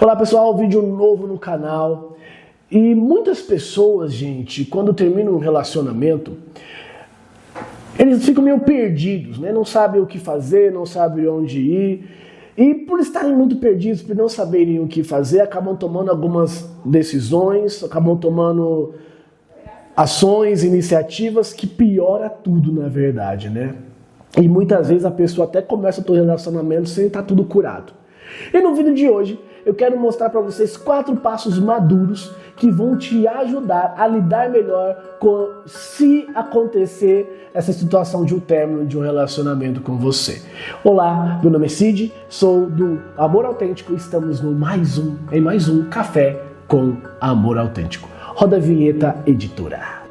Olá pessoal, vídeo novo no canal. E muitas pessoas, gente, quando terminam um relacionamento, eles ficam meio perdidos, né? Não sabem o que fazer, não sabem onde ir. E por estarem muito perdidos, por não saberem o que fazer, acabam tomando algumas decisões, acabam tomando ações, iniciativas que piora tudo, na verdade, né? E muitas vezes a pessoa até começa o relacionamento sem estar tudo curado. E no vídeo de hoje, eu quero mostrar para vocês 4 passos maduros que vão te ajudar a lidar melhor com se acontecer essa situação de um término de um relacionamento com você. Olá, meu nome é Cid, sou do Amor Autêntico e estamos em mais um Café com Amor Autêntico. Roda a vinheta, editora.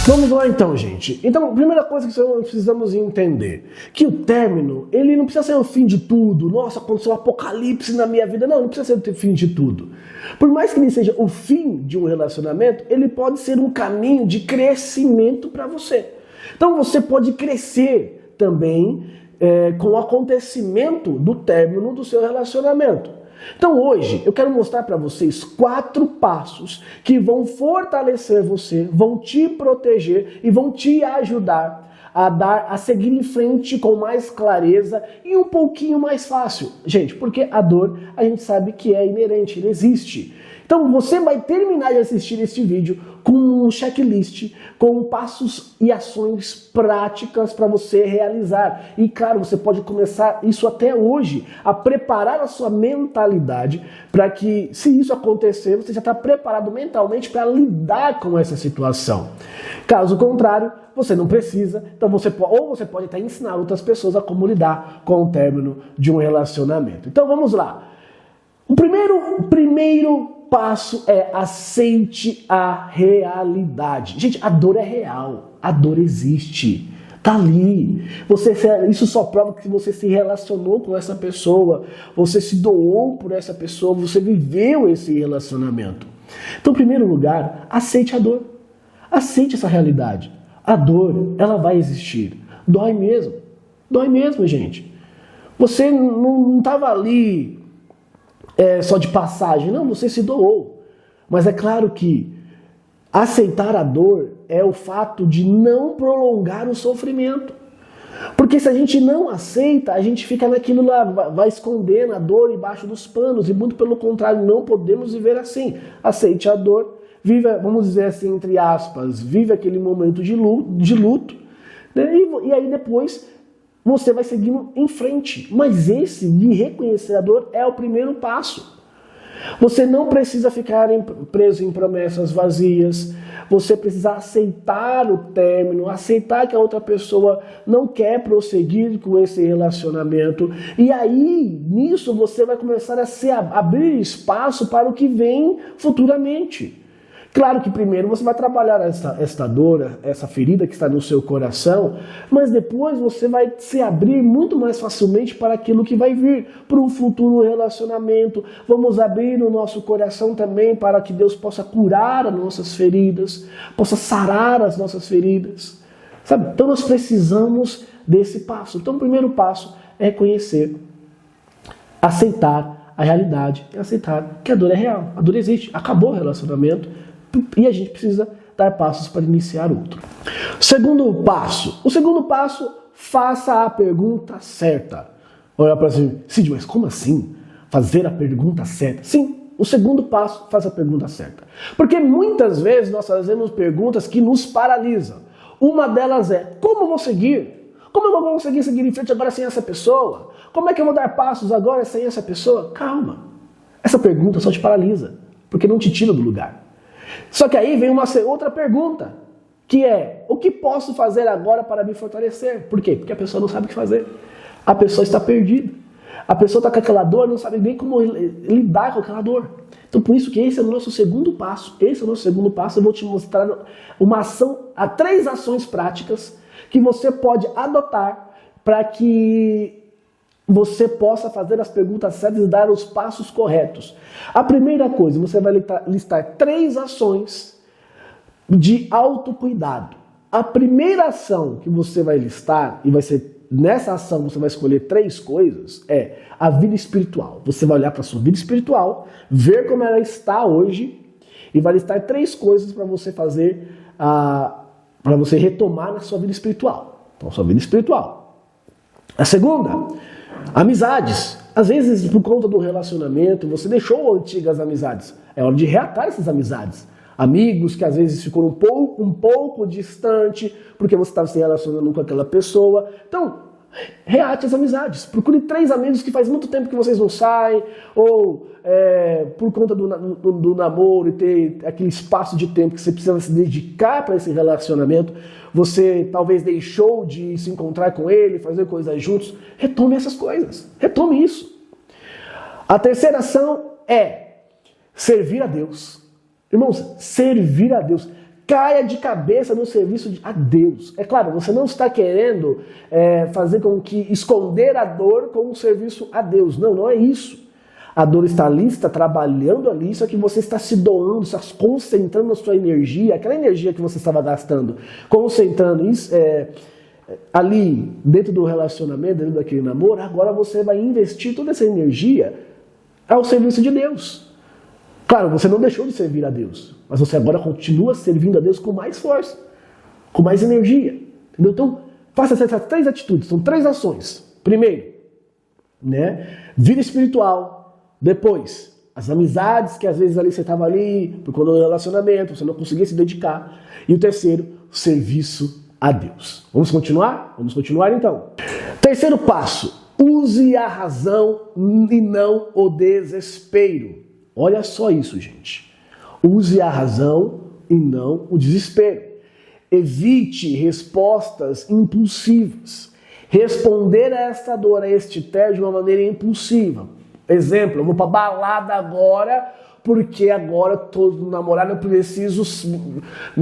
Vamos lá então, gente. Então, a primeira coisa que nós precisamos entender, que o término, ele não precisa ser o fim de tudo. Nossa, aconteceu um apocalipse na minha vida. Não precisa ser o fim de tudo. Por mais que ele seja o fim de um relacionamento, ele pode ser um caminho de crescimento para você. Então, você pode crescer também com o acontecimento do término do seu relacionamento. Então hoje eu quero mostrar para vocês 4 passos que vão fortalecer você, vão te proteger e vão te ajudar a seguir em frente com mais clareza e um pouquinho mais fácil. Gente, porque a dor a gente sabe que é inerente, ele existe. Então você vai terminar de assistir este vídeo com um checklist, com passos e ações práticas para você realizar. E claro, você pode começar isso até hoje, a preparar a sua mentalidade para que, se isso acontecer, você já está preparado mentalmente para lidar com essa situação. Caso contrário, você não precisa, então você pode até ensinar outras pessoas a como lidar com o término de um relacionamento. Então vamos lá. O primeiro passo é aceite a realidade. Gente, a dor é real, a dor existe, tá ali. Isso só prova que você se relacionou com essa pessoa, você se doou por essa pessoa, você viveu esse relacionamento. Então, em primeiro lugar, aceite a dor, aceite essa realidade. A dor, ela vai existir, dói mesmo, gente. Você não estava ali só de passagem. Não, você se doou. Mas é claro que aceitar a dor é o fato de não prolongar o sofrimento. Porque se a gente não aceita, a gente fica naquilo lá, vai escondendo a dor embaixo dos panos. E muito pelo contrário, não podemos viver assim. Aceite a dor, viva, vamos dizer assim, entre aspas, vive aquele momento de luto, né? E aí depois você vai seguindo em frente. Mas esse de reconhecer a dor é o primeiro passo. Você não precisa ficar preso em promessas vazias. Você precisa aceitar o término, aceitar que a outra pessoa não quer prosseguir com esse relacionamento. E aí, nisso, você vai começar a abrir espaço para o que vem futuramente. Claro que primeiro você vai trabalhar esta dor, essa ferida que está no seu coração, mas depois você vai se abrir muito mais facilmente para aquilo que vai vir, para um futuro relacionamento. Vamos abrir o nosso coração também para que Deus possa curar as nossas feridas, possa sarar as nossas feridas. Sabe? Então nós precisamos desse passo. Então o primeiro passo é conhecer, aceitar a realidade, aceitar que a dor é real, a dor existe, acabou o relacionamento. E a gente precisa dar passos para iniciar outro. O segundo passo, faça a pergunta certa. Olha para assim, Cid, mas como assim? Fazer a pergunta certa? Sim, o segundo passo, faça a pergunta certa. Porque muitas vezes nós fazemos perguntas que nos paralisam. Uma delas é, como eu vou seguir? Como eu vou conseguir seguir em frente agora sem essa pessoa? Como é que eu vou dar passos agora sem essa pessoa? Calma, essa pergunta só te paralisa, porque não te tira do lugar. Só que aí vem uma outra pergunta, que é, o que posso fazer agora para me fortalecer? Por quê? Porque a pessoa não sabe o que fazer. A pessoa está perdida. A pessoa está com aquela dor, não sabe nem como lidar com aquela dor. Então por isso que esse é o nosso segundo passo. Eu vou te mostrar uma ação, 3 ações práticas que você pode adotar para que você possa fazer as perguntas certas e dar os passos corretos. A primeira coisa, você vai listar 3 ações de autocuidado. a primeira ação que você vai listar, e vai ser nessa ação você vai escolher 3 coisas, é a vida espiritual. Você vai olhar para a sua vida espiritual, ver como ela está hoje, e vai listar 3 coisas para você fazer, para você retomar na sua vida espiritual. Então, sua vida espiritual. A segunda, amizades. Às vezes, por conta do relacionamento, você deixou antigas amizades. É hora de reatar essas amizades. Amigos que às vezes ficam um pouco distante, porque você estava se relacionando com aquela pessoa. Então, reate as amizades. Procure 3 amigos que faz muito tempo que vocês não saem, ou por conta do namoro e ter aquele espaço de tempo que você precisa se dedicar para esse relacionamento, você talvez deixou de se encontrar com ele, fazer coisas juntos. Retome essas coisas. Retome isso. A terceira ação é servir a Deus. Irmãos, servir a Deus. Caia de cabeça no serviço a Deus. É claro, você não está querendo fazer com que esconder a dor com um serviço a Deus. Não, não é isso. A dor está ali, está trabalhando ali, só que você está se doando, está concentrando a sua energia, aquela energia que você estava gastando, concentrando isso ali dentro do relacionamento, dentro daquele namoro, agora você vai investir toda essa energia ao serviço de Deus. Claro, você não deixou de servir a Deus, mas você agora continua servindo a Deus com mais força, com mais energia. Entendeu? Então, faça essas 3 atitudes, são 3 ações. Primeiro, vida espiritual. Depois, as amizades que às vezes ali você estava ali, por conta do relacionamento, você não conseguia se dedicar. E o terceiro, serviço a Deus. Vamos continuar? Vamos continuar então. Terceiro passo, use a razão e não o desespero. Olha só isso, gente. Use a razão e não o desespero. Evite respostas impulsivas. Responder a essa dor, a este tédio de uma maneira impulsiva. Exemplo, eu vou pra balada agora, porque agora tô namorado, eu preciso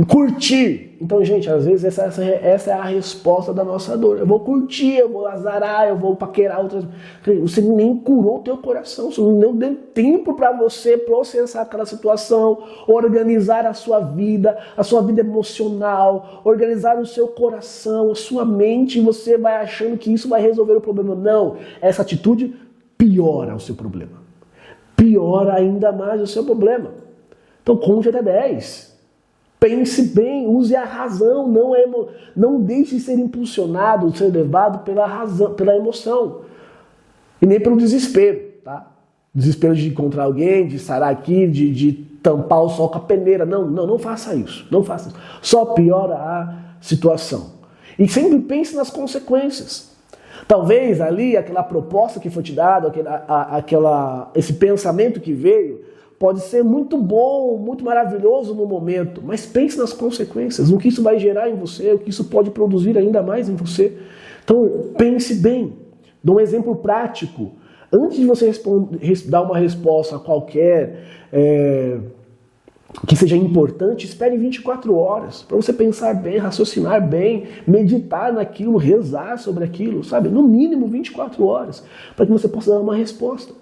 curtir. Então, gente, às vezes essa é a resposta da nossa dor. Eu vou curtir, eu vou azarar, eu vou paquerar outras. Você nem curou o teu coração, você não deu tempo para você processar aquela situação, organizar a sua vida emocional, organizar o seu coração, a sua mente, e você vai achando que isso vai resolver o problema. Não, essa atitude piora o seu problema. Piora ainda mais o seu problema. Então conte até 10. Pense bem, use a razão, não deixe de ser impulsionado, ser levado pela razão, pela emoção. E nem pelo desespero, tá? Desespero de encontrar alguém, de sarar aqui, de tampar o sol com a peneira. Não faça isso. Não faça isso. Só piora a situação. E sempre pense nas consequências. Talvez ali aquela proposta que foi te dada, esse pensamento que veio, pode ser muito bom, muito maravilhoso no momento, mas pense nas consequências, no que isso vai gerar em você, o que isso pode produzir ainda mais em você. Então pense bem, dê um exemplo prático. Antes de você dar uma resposta qualquer, que seja importante, espere 24 horas para você pensar bem, raciocinar bem, meditar naquilo, rezar sobre aquilo, sabe? No mínimo 24 horas, para que você possa dar uma resposta.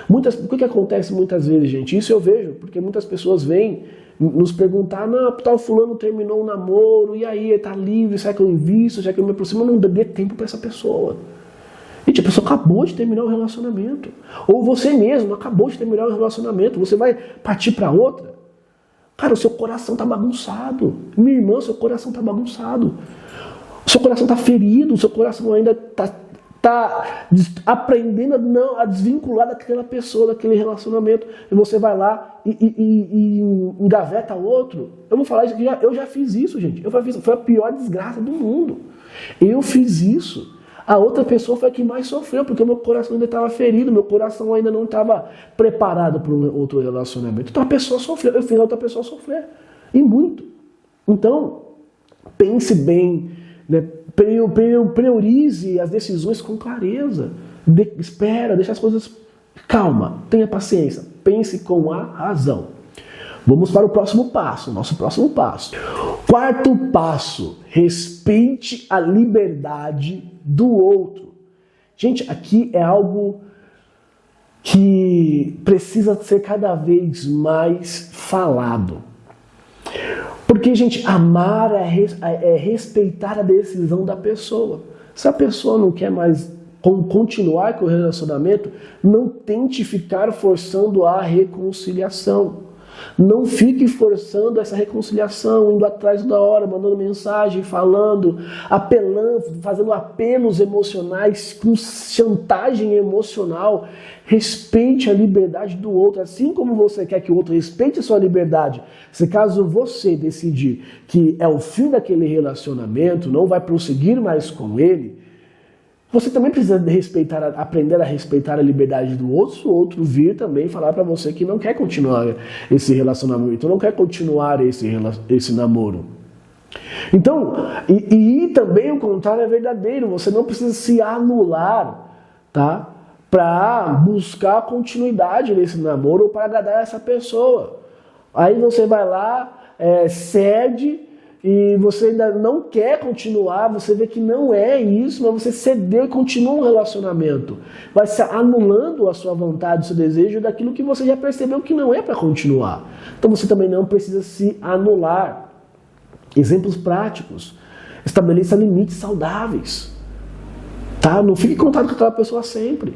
O que acontece muitas vezes, gente? Isso eu vejo, porque muitas pessoas vêm nos perguntar, não, tal fulano terminou um namoro, e aí, ele tá livre, será que eu invisto, será que eu me aproximo? Não dê tempo para essa pessoa. Gente, a pessoa acabou de terminar o relacionamento. Ou você mesmo acabou de terminar o relacionamento, você vai partir para outra. Cara, o seu coração está bagunçado. Minha irmã, seu coração está bagunçado. O seu coração está ferido, o seu coração ainda está aprendendo a desvincular daquela pessoa, daquele relacionamento. E você vai lá e engaveta outro. Eu vou falar isso aqui, eu já fiz isso, gente. Foi a pior desgraça do mundo. Eu fiz isso. A outra pessoa foi a que mais sofreu, porque o meu coração ainda estava ferido, meu coração ainda não estava preparado para um outro relacionamento. Então a pessoa sofreu, eu fiz a outra pessoa sofrer. E muito. Então, pense bem, né? Priorize as decisões com clareza. Espera, deixa as coisas... Calma, tenha paciência, pense com a razão. Vamos para o próximo passo, nosso próximo passo. Quarto passo, respeite a liberdade do outro. Gente, aqui é algo que precisa ser cada vez mais falado. Porque, gente, amar é respeitar a decisão da pessoa. Se a pessoa não quer mais continuar com o relacionamento, não tente ficar forçando a reconciliação. Não fique forçando essa reconciliação, indo atrás da hora, mandando mensagem, falando, apelando, fazendo apelos emocionais, com chantagem emocional. Respeite a liberdade do outro, assim como você quer que o outro respeite a sua liberdade. Se caso você decidir que é o fim daquele relacionamento, não vai prosseguir mais com ele, você também precisa aprender a respeitar a liberdade do outro, se o outro vir também falar para você que não quer continuar esse relacionamento, não quer continuar esse namoro. Então, e também o contrário é verdadeiro, você não precisa se anular, tá? Para buscar continuidade nesse namoro ou para agradar essa pessoa. Aí você vai lá, cede, e você ainda não quer continuar, você vê que não é isso, mas você cedeu e continua um relacionamento. Vai se anulando a sua vontade, o seu desejo daquilo que você já percebeu que não é para continuar. Então você também não precisa se anular. Exemplos práticos. Estabeleça limites saudáveis. Tá? Não fique em contato com aquela pessoa sempre.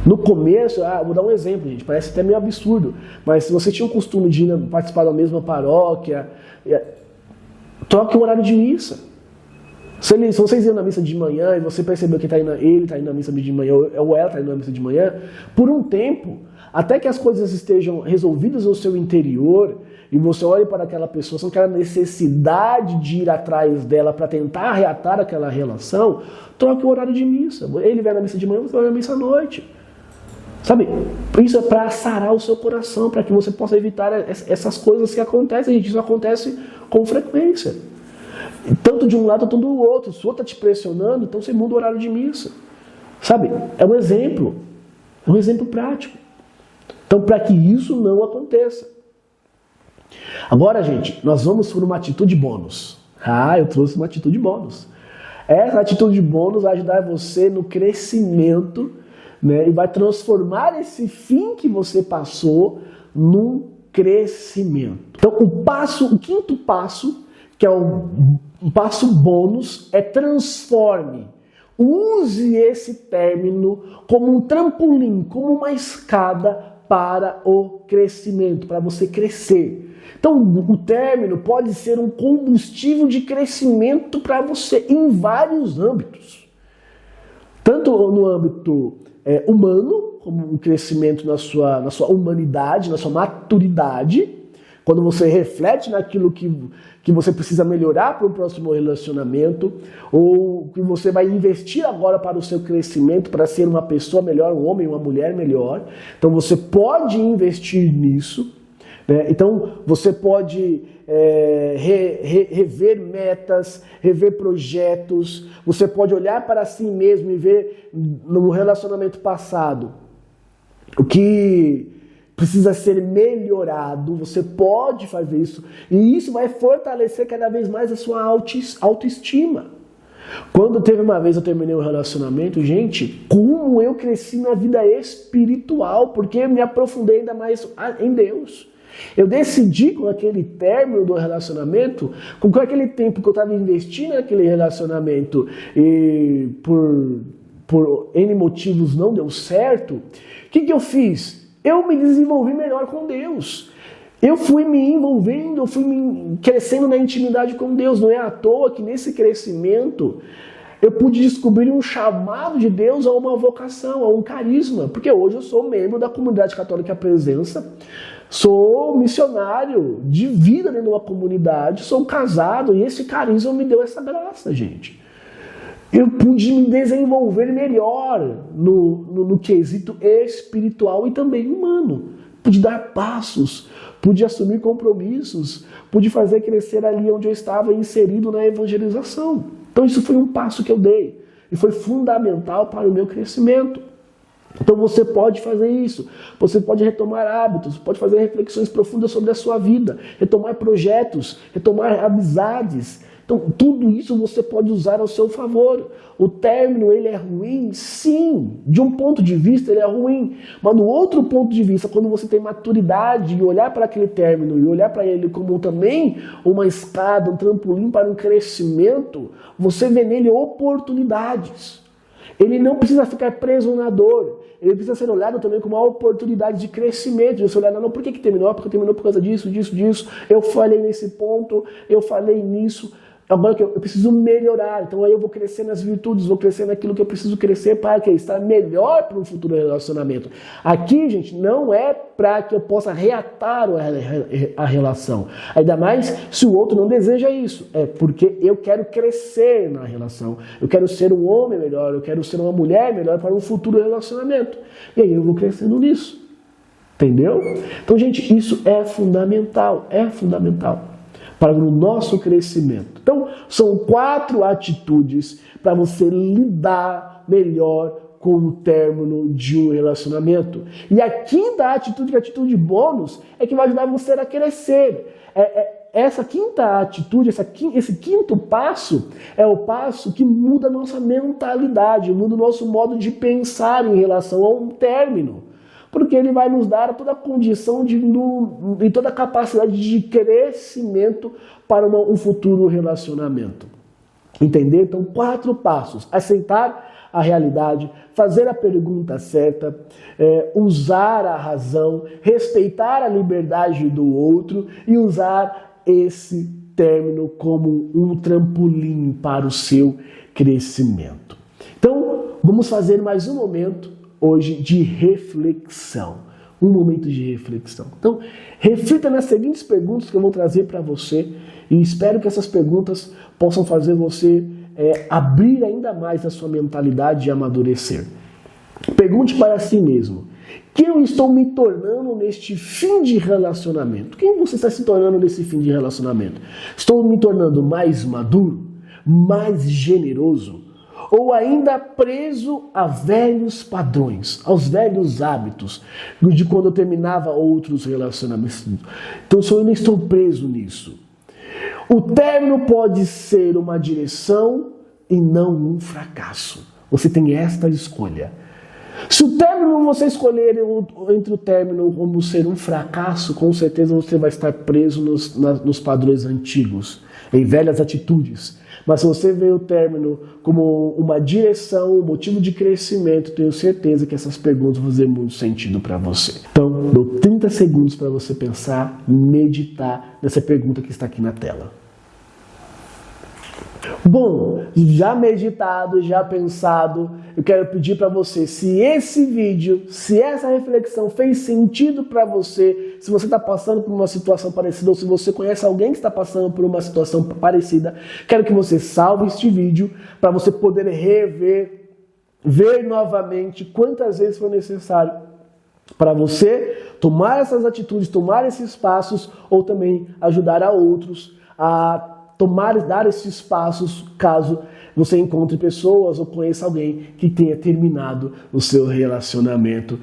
No começo, vou dar um exemplo, gente, parece até meio absurdo, mas se você tinha o costume de participar da mesma paróquia, troque o horário de missa. Se vocês iam na missa de manhã e você percebeu que ele está indo na missa de manhã, ou ela está indo na missa de manhã, por um tempo, até que as coisas estejam resolvidas no seu interior, e você olhe para aquela pessoa, sem aquela necessidade de ir atrás dela para tentar reatar aquela relação, troque o horário de missa. Ele vai na missa de manhã, você vai na missa à noite. Sabe, isso é para sarar o seu coração, para que você possa evitar essas coisas que acontecem, gente. Isso acontece com frequência. Tanto de um lado quanto do outro. Se o outro está te pressionando, então você muda o horário de missa. Sabe, é um exemplo prático. Então, para que isso não aconteça. Agora, gente, nós vamos por uma atitude bônus. Eu trouxe uma atitude bônus. Essa atitude bônus vai ajudar você no crescimento, né, e vai transformar esse fim que você passou num crescimento. Então, o quinto passo, que é um passo bônus, é transforme. Use esse término como um trampolim, como uma escada para o crescimento, para você crescer. Então, o término pode ser um combustível de crescimento para você em vários âmbitos. Tanto no âmbito humano, como um crescimento na sua humanidade, na sua maturidade, quando você reflete naquilo que você precisa melhorar para o próximo relacionamento, ou que você vai investir agora para o seu crescimento, para ser uma pessoa melhor, um homem, uma mulher melhor. Então você pode investir nisso, né? Então você pode rever metas, rever projetos, você pode olhar para si mesmo e ver no relacionamento passado o que precisa ser melhorado. Você pode fazer isso, e isso vai fortalecer cada vez mais a sua autoestima. Quando teve uma vez eu terminei um relacionamento, gente, como eu cresci na vida espiritual, porque eu me aprofundei ainda mais em Deus. Eu decidi com aquele término do relacionamento, com aquele tempo que eu estava investindo naquele relacionamento e por N motivos não deu certo, o que eu fiz? Eu me desenvolvi melhor com Deus. Eu fui me envolvendo, eu fui crescendo na intimidade com Deus. Não é à toa que nesse crescimento eu pude descobrir um chamado de Deus a uma vocação, a um carisma. Porque hoje eu sou membro da Comunidade Católica Presença, sou missionário de vida dentro de uma comunidade, sou casado, e esse carisma me deu essa graça, gente. Eu pude me desenvolver melhor no quesito espiritual e também humano. Pude dar passos, pude assumir compromissos, pude fazer crescer ali onde eu estava inserido na evangelização. Então isso foi um passo que eu dei e foi fundamental para o meu crescimento. Então você pode fazer isso, você pode retomar hábitos, pode fazer reflexões profundas sobre a sua vida, retomar projetos, retomar amizades. Então Então, tudo isso você pode usar ao seu favor. O término, ele é ruim? Sim. De um ponto de vista, ele é ruim. Mas do outro ponto de vista, quando você tem maturidade e olhar para aquele término e olhar para ele como também uma escada, um trampolim para um crescimento, você vê nele oportunidades. Ele não precisa ficar preso na dor. Ele precisa ser olhado também como uma oportunidade de crescimento. De você olhar, não, por que terminou? Porque terminou por causa disso. Eu falhei nesse ponto, eu falhei nisso. Agora que eu preciso melhorar, então aí eu vou crescer nas virtudes, vou crescer naquilo que eu preciso crescer para que estar melhor para um futuro relacionamento. Aqui, gente, não é para que eu possa reatar a relação. Ainda mais se o outro não deseja isso. É porque eu quero crescer na relação. Eu quero ser um homem melhor, eu quero ser uma mulher melhor para um futuro relacionamento. E aí eu vou crescendo nisso. Entendeu? Então, gente, isso é fundamental. É fundamental para o nosso crescimento. Então, são 4 atitudes para você lidar melhor com o término de um relacionamento. E a quinta atitude, que é a atitude bônus, é que vai ajudar você a crescer. Essa quinta atitude, esse quinto passo, é o passo que muda a nossa mentalidade, muda o nosso modo de pensar em relação a um término. Porque ele vai nos dar toda a condição e toda a capacidade de crescimento para um futuro relacionamento. Entender? Então, 4 passos. Aceitar a realidade, fazer a pergunta certa, usar a razão, respeitar a liberdade do outro e usar esse término como um trampolim para o seu crescimento. Então, vamos fazer mais um momento hoje de reflexão. Um momento de reflexão. Então, reflita nas seguintes perguntas que eu vou trazer para você e espero que essas perguntas possam fazer você abrir ainda mais a sua mentalidade e amadurecer. Pergunte para si mesmo: quem eu estou me tornando neste fim de relacionamento? Quem você está se tornando nesse fim de relacionamento? Estou me tornando mais maduro? Mais generoso? Ou ainda preso a velhos padrões, aos velhos hábitos de quando eu terminava outros relacionamentos? Então, eu ainda estou preso nisso. O término pode ser uma direção e não um fracasso. Você tem esta escolha. Se o término você escolher entre o término como ser um fracasso, com certeza você vai estar preso nos padrões antigos, em velhas atitudes. Mas se você vê o término como uma direção, um motivo de crescimento, tenho certeza que essas perguntas vão fazer muito sentido para você. Então, dou 30 segundos para você pensar, meditar nessa pergunta que está aqui na tela. Bom, já meditado, já pensado, eu quero pedir para você, se esse vídeo, se essa reflexão fez sentido para você, se você está passando por uma situação parecida ou se você conhece alguém que está passando por uma situação parecida, quero que você salve este vídeo para você poder ver novamente quantas vezes for necessário para você tomar essas atitudes, tomar esses passos ou também ajudar a outros a dar esses passos caso você encontre pessoas ou conheça alguém que tenha terminado o seu relacionamento,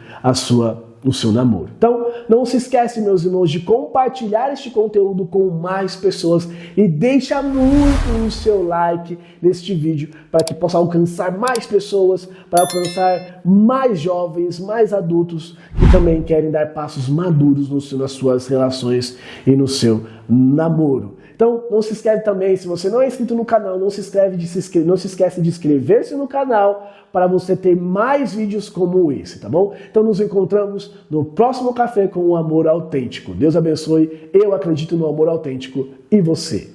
o seu namoro. Então, não se esquece, meus irmãos, de compartilhar este conteúdo com mais pessoas e deixa muito o seu like neste vídeo para que possa alcançar mais pessoas, para alcançar mais jovens, mais adultos que também querem dar passos maduros nas suas relações e no seu namoro. Então, não se inscreve também, se você não é inscrito no canal, não se esquece de inscrever-se no canal para você ter mais vídeos como esse, tá bom? Então, nos encontramos no próximo Café com o Amor Autêntico. Deus abençoe, eu acredito no amor autêntico e você.